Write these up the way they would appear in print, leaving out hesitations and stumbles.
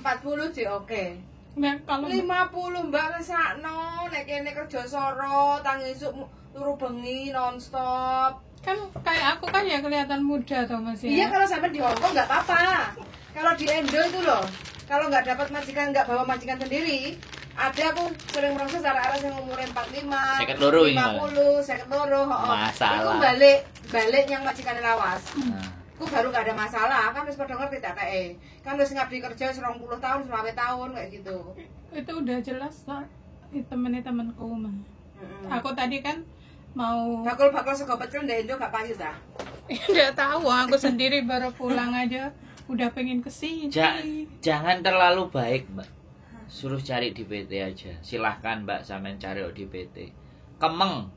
40 sih oke. Nah, kalau 50 Mbak ngesakno nek kene kerja soro tangi isuk turu bengi nonstop. kan kayak aku kan ya kelihatan muda toh Mas ya. Iya kalau sampai di Hongkong nggak apa-apa. Kalau di Indo itu loh, kalau nggak dapat majikan, nggak bawa majikan sendiri, ada aku sering merasa arah-arah yang umurnya 45, 50, 52, masalah. Itu balik yang majikan lawas. Aku baru nggak ada masalah, kan wis padha ngerti tak kae. Kan wis ngabdi kerja 20 tahun, 20 tahun kayak gitu. Itu udah jelas lah temen-temenku mah. Aku tadi kan mau Bakul-bakul sego pecel ndek Indo gak payu ta? nggak tahu, aku sendiri baru pulang aja udah pengen kesini. Jangan terlalu baik Mbak, suruh cari di PT aja. Silahkan Mbak sampean cari di PT. Kemeng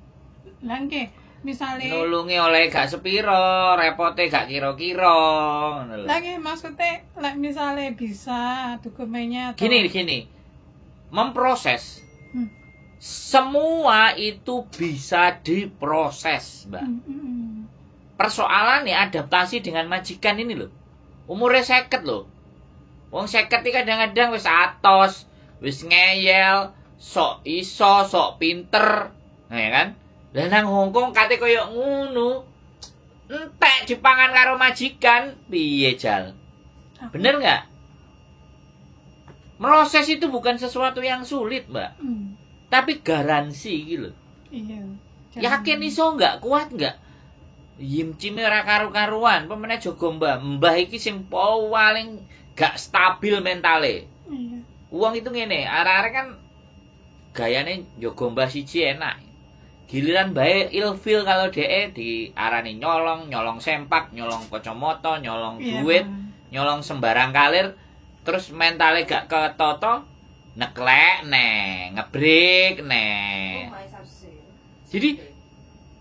Langke, misalnya nulungi oleh gak sepiro, repote gak kira-kira. lagi maksudnya misalnya bisa dokumennya atau... Gini, memproses. Semua itu bisa diproses, Mbak. Persoalan nih adaptasi dengan majikan ini loh. Umurnya 50 loh. Wong 50 iki kadang-kadang wis atos, wis ngeyel, sok iso, sok pinter. Nah ya kan? Lah nang Hongkong kate koyo ngono. Entek dipangan karo majikan, piye Jal? Bener nggak? Proses itu bukan sesuatu yang sulit, Mbak. Tapi garansi gitu. Iya. Yakin iso nggak, kuat nggak? Yimcime ora karu-karuan, pemene jogo mbah iki sing paling gak stabil mentale. Iya. Uang itu ngene, arek-arek kan gayane jogo mbah siji enak. Giliran bae ilfil kalau dhek diarani nyolong sempak, nyolong kacamata, nyolong duit, nyolong sembarang kalir, terus mentale gak ketoto, neklek neh, ngebreak neh. Jadi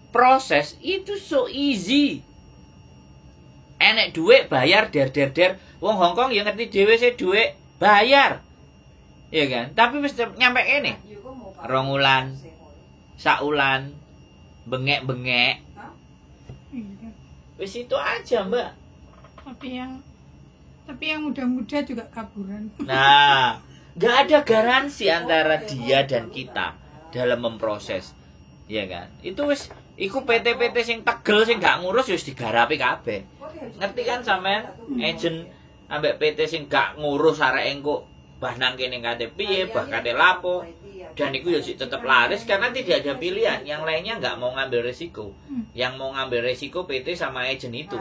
proses itu so easy. Enek duit bayar der. Wong Hongkong ya ngerti dhewe sih duit bayar. Iya kan? Tapi wis nyampe kene. 2 wulan, sak wulan, bengek-bengek. Iya. Wis itu aja, Mbak. Tapi yang muda-muda juga kaburan. Nah, nggak ada garansi antara dia dan kita dalam memproses. Iya kan? Itu wis iku PT-PT sing tegel sing gak ngurus wis digarapi kabeh. Ngerti kan sampean? Agent ambek PT sing gak ngurus arek engko bah nang kene kate piye, bah kate lapo. Dan itu ya tetap laris karena tidak ada pilihan. Yang lainnya nggak mau ngambil resiko. Yang mau ngambil resiko PT sama agent itu.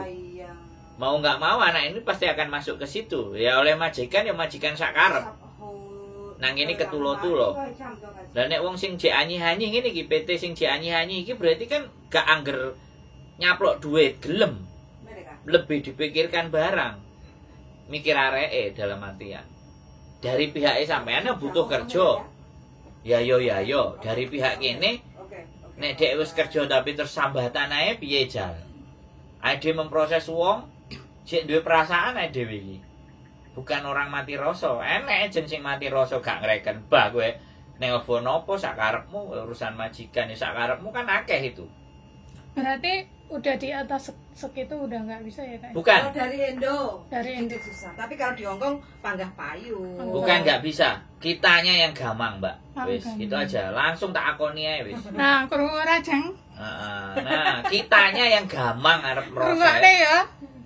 Mau nggak mau anak ini pasti akan masuk ke situ. Ya oleh majikan ya majikan sakarep. Nang ini ketulo-tulo. Dan nek wong sing jek anyi-anyi ngene iki PT sing jek anyi-anyi iki berarti kan gak angger nyaplok duit, gelem. Lebih dipikirkan barang. Mikir areke dalam artian. Dari pihak sampean butuh kerja. Ya yo. Dari pihak kene nek dek wis kerja tapi tersambatan ae piye Jal? Ade memproses wong sik duwe perasaan ae dhewe iki. Bukan orang mati rasa. Enek ajen sing mati rasa gak ngreken bah kowe nelpon apa sak karepmu, urusan majikan ya sak karepmu kan akeh itu. Berarti udah di atas segitu udah nggak bisa ya Kak? Bukan. Kalau dari Indo susah. Tapi kalau di Hongkong panggah payu. Bukan nggak bisa. Kitanya yang gamang, Mbak. Wis, itu aja. Langsung tak akoni ae wis. Nah, krungu rajang. Nah, kitanya yang gamang arep proses. Krungokne ya.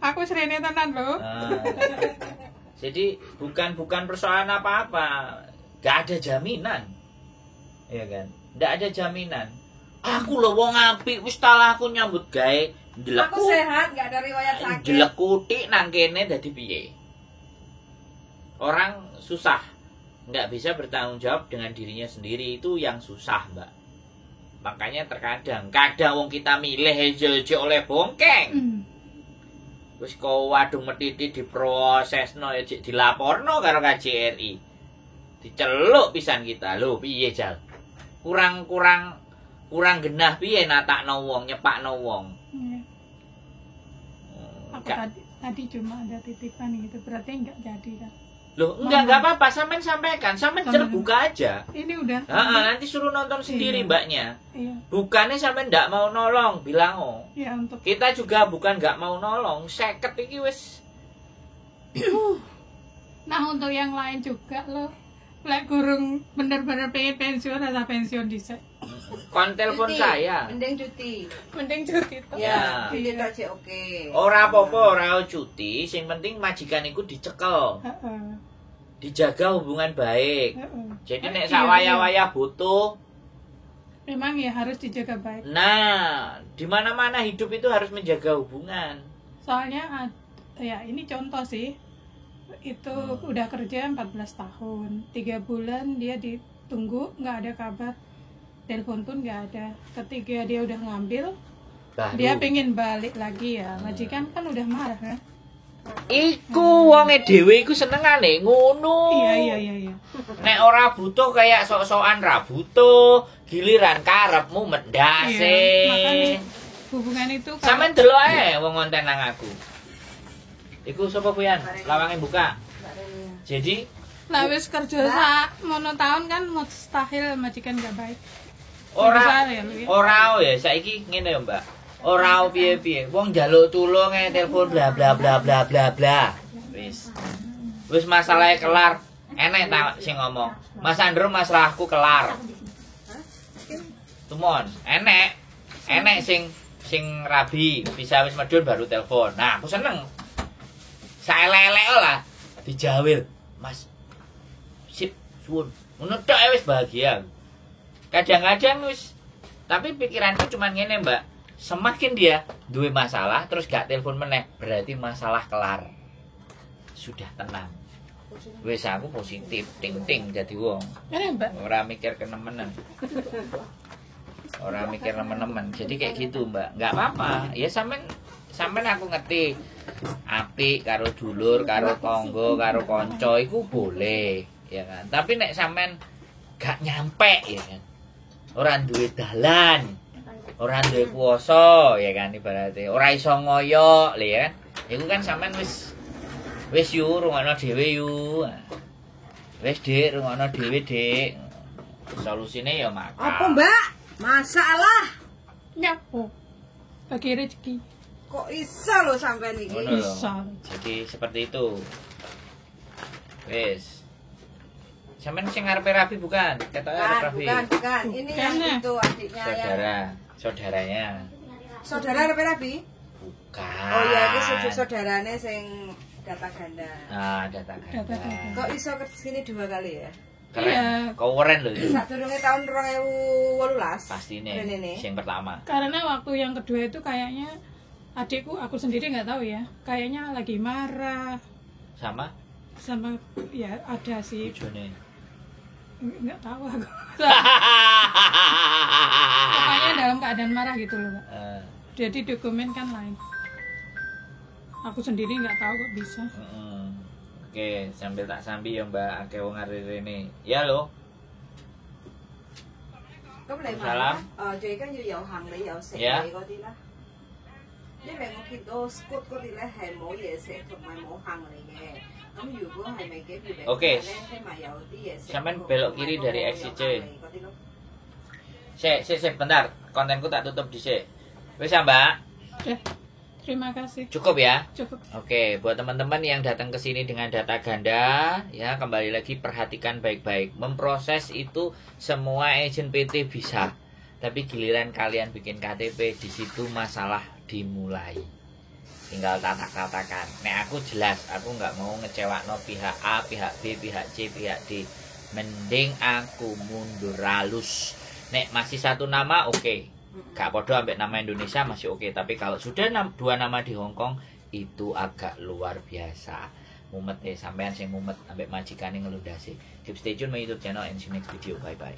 Aku serene tenan lho. Jadi bukan persoalan apa-apa. Gak ada jaminan. Iya kan? Nggak ada jaminan. Aku lho wong apik wis talah aku nyambut gawe ndelek. Aku sehat, nggak ada riwayat sakit. Ndelek kutik nang kene dadi piye? Orang susah. Nggak bisa bertanggung jawab dengan dirinya sendiri, itu yang susah, Mbak. Makanya kadang wong kita milih aja oleh bongkeng. Wis kok wadung metiti diprosesno ya dilaporno karo KJRI. Diceluk pisan kita. Lho piye Jal? Kurang genah piye natakno wong, nyepakno wong. Aku tadi cuma ada titipan gitu, berarti enggak jadi kan? Loh, enggak apa-apa, sampean sampaikan, sampean terbuka aja. Ini udah. Nanti suruh nonton sendiri mbaknya. Iya. Bukannya sampean enggak mau nolong, bilang Ya, untuk kita juga bukan enggak mau nolong, 50 iki wis Nah untuk yang lain juga loh, lek gurung bener-bener pengen pensiun, rasa pensiun dhisik. Kon telepon saya. Mending cuti. Mending cuti tuh. Ya. Cuti aja oke. Ora apa-apa, ora cuti, sing penting majikan iku dicekel. Heeh. Dijaga hubungan baik. Heeh. Jadi nek Iya, sak wayah-wayah butuh, memang ya harus dijaga baik. nah, di mana-mana hidup itu harus menjaga hubungan. Soalnya ya ini contoh sih. Itu udah kerja 14 tahun. 3 bulan dia ditunggu, nggak ada kabar. Telepon pun nggak ada. Ketika dia udah ngambil, Baru. dia pengen balik lagi ya. Majikan kan udah marah kan? Iku wonge dhewe iku senengane ngono. Iya. Nek ora butuh kayak sok-sokan ra butuh, giliran karepmu mendase. Iya, makanya hubungan itu kalau- Sampeyan delok ae wong ngonten nang aku. Iku sapa kuyan? Lawange buka. Jadi lah wis kerja sak mono tahun kan mustahil majikan gak baik. ora Besar ya, Lu, ya? ora ya saiki ngene ya, Mbak. Ora piye-piye. Wong njaluk tulung telepon bla bla bla bla bla bla. Wis. Wis masalahnya kelar. Enek ta sing ngomong. Mas Andro masalahku kelar. Tumon, enek. Enek sing rabi, bisa wis medun baru telepon. Nah, aku seneng. Saelek-elek lah dijawil. Mas. Sip, suwun. Ngono tok wis bahagia. Kadang-kadang wis tapi pikiranku cuman ngene, Mbak. Semakin dia duwe masalah terus gak telepon meneh, berarti masalah kelar. Sudah tenang. Wis aku positif, ting-ting jadi wong. Ini Mbak. Ora mikir kenemenan. Ora mikir nemen-nemen. Jadi kayak gitu, Mbak. Enggak apa-apa. Ya sampean aku ngerti. Apik karo dulur, karo tangga, karo kanca iku boleh, ya kan. Tapi nek sampean gak nyampe, ya kan. Ora duwe dalan. Ora duwe kuwasa, ya kan ibaratnya. Ora iso ngoyo, lho ya kan. Iku kan sampean wis yu rungokno dhewe yu. Wis Dik, rungokno dhewe, Dik. Solusine ya makan. Apa, Mbak? Masalah. Nyapo. Bagi rezeki. Kok iso lho sampean iki? Ngono lho. Bisa. Jadi seperti itu. Wis. Sampean sing ngarepe rabi bukan? Ketoke arep rabi. Bukan. Ini yang Bukan, itu adiknya Saudaranya. Saudara Rapi Rabi? Bukan. Oh iya, iki saudarane sing data ganda. Nah, data Data ganda. Kok iso kesini 2 kali ya? Keren. Iya. Kau keren loh. Sadurunge tahun 2018. Pastine. Rene. Sing pertama. Karena waktu yang kedua itu kayaknya adikku, aku sendiri nggak tahu ya, kayaknya lagi marah Sama sama ya ada sih, bojone. nggak tahu aku. Pokoknya dalam keadaan marah gitu loh, Pak. Jadi dokumen kan lain. Aku sendiri nggak tahu kok bisa. Oke, sambil tak sambi ya Mbak, akeh wong arep rene. Ya lo.咁你問 Salam. 最緊要有行李有食Yeah. 嘢嗰啲啦。因為我見到 Scoot 嗰啲咧係冇嘢食同埋冇行李嘅。咁如果係咪幾月 Oke. 咧，希望有啲嘢食。 Sampean belok kiri dari 有 XCC. 行李嗰啲咯。 Sik, bentar. Kontenku tak tutup dhisik. Wis ya, Mbak? Ya, terima kasih. Cukup ya? Cukup. Oke, buat teman-teman yang datang ke sini dengan data ganda, ya kembali lagi perhatikan baik-baik. Memproses itu semua agent PT bisa, tapi giliran kalian bikin KTP di situ masalah dimulai. Tinggal katakan. Nek aku jelas, aku nggak mau ngecewakno pihak A, pihak B, pihak C, pihak D. Mending aku mundur halus. Nek masih satu nama, oke. Gak podo ambek nama Indonesia masih oke, tapi kalau sudah 2 nama di Hong Kong itu agak luar biasa. Mumet sampean sing mumet ambek majikane ngelundasi. Keep stay tune my YouTube channel and see you next video. Bye bye.